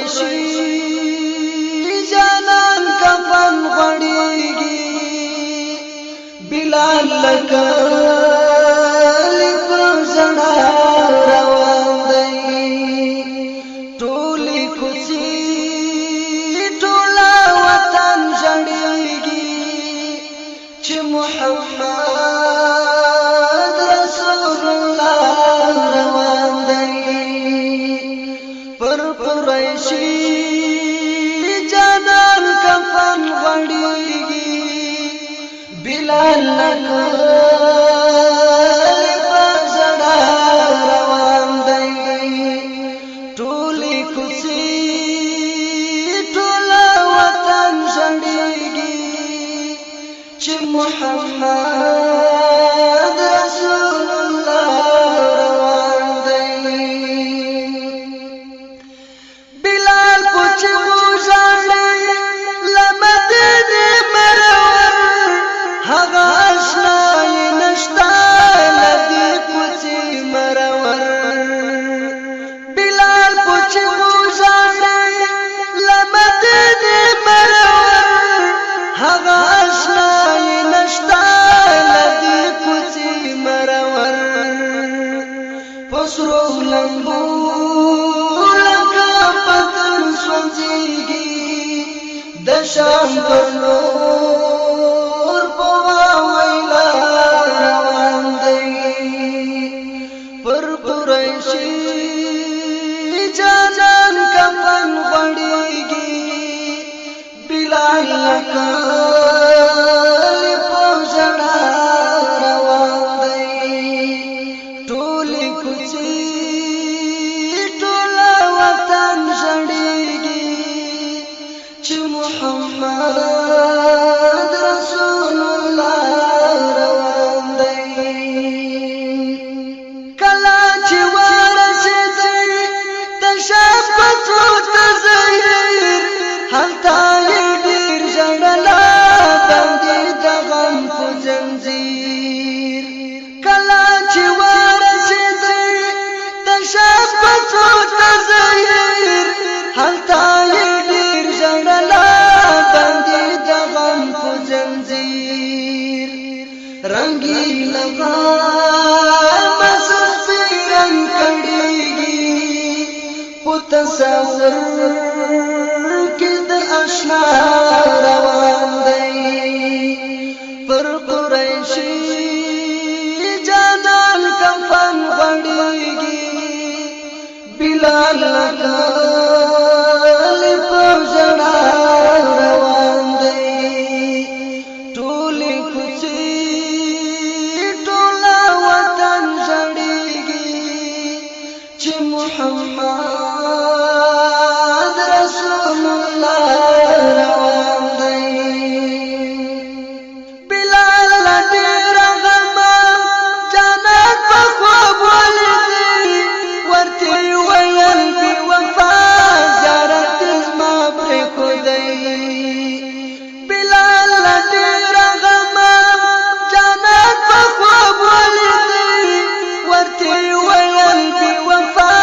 قریشی جانان کفن غړیږي بلال لکه پر زړه روان دی ټولې کوڅې ټوله وطن ژړېږي چې محمد رسول الله روان دی پر قریشی جانان کفن غړیږي بلال لکه محمد رسول الله روان دی بلال پوچ غوژاړي لمدینه مرور هغه آشنا نشتا لدی پوچ مرور بلال پوچ غوژاړي لمدینه مرور هغه آشنا پسرو لمبو لکا پتر سوزیگی دشام پر نور پوا ویلا روان دی پر قریشی جانان کفن غړیږي بلال لکا محمد رسول الله روان دی کلا چې ورسېدی تشابت تزهیر هلته ډېر ژړلا باندې د غم په زنځیر کلا چې ورسېدی تشابت تزهیر هلته رنگی لغار مسفی رنگ کڑیگی پتصور کد اشنا روان دی پر قریشی جانان کفن غړیږي بلال لکه پر زړه روان دی ټولې کوڅې محمد رسول الله روان دی بلال ډېر غم جنت په خوب ولدي ورته ویل بي وفا زیارت زما پرې خدای بلال ډېر غم جنت په خوب ولدي ورته ویل بي وفا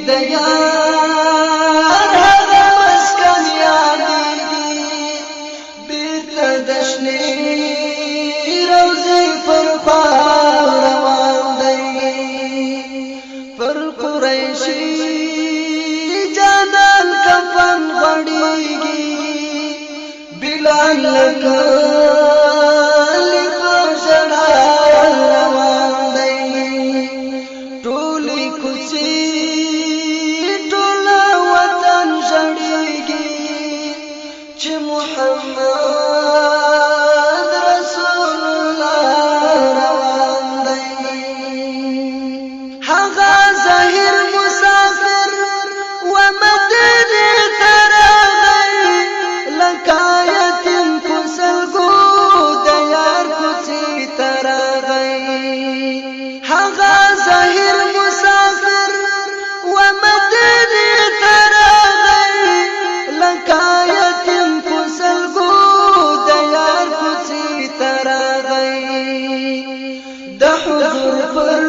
دیار هغه مسکن یادېږي بیرته د شنې روضې پر خوا روان دی پر قریشي جانان کفن غړیږي بلال لکه محمد رسول الله روان دی هغه ظاهر مسافر و مدینه ته راغی لکه یتیم کوڅلګو د یار کوڅې ته راغی هغه ظاهر مسافر و مدینه ته راغی لکه د حضور پر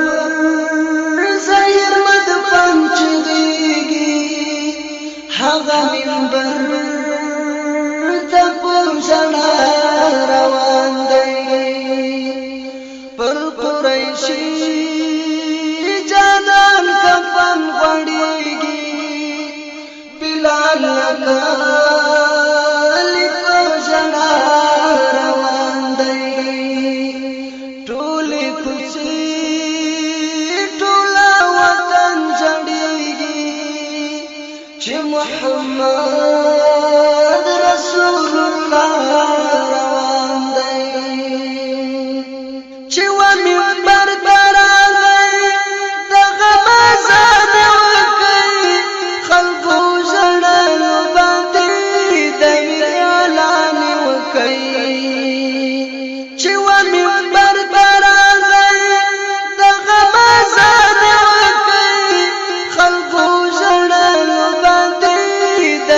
غړېږي بلال لکه په ژړا روان دی ټولې کوڅې ټوله وطن ژړېږي چې محمد رسول الله روان دی چې و منبر ته راغی دغه اذان وکړي خلکو ژړلو باندې د اعلان وکړي چې و منبر ته راغی دغه اذان وکړي خلکو ژړلو باندې د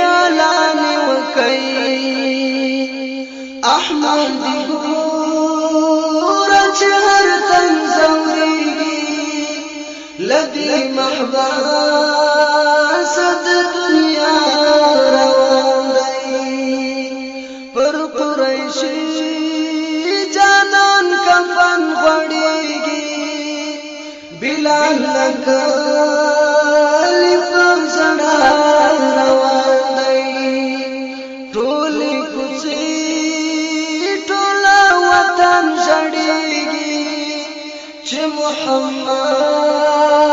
اعلان وکړي احمد دی چې هر تن زوريږي لدی محبس د دنیا روان دی پر قریشی جانان کفن غړېږي بلال لکه په ژړا روان دی ټولې کوڅې ټوله وطن ژړېږي چې محمد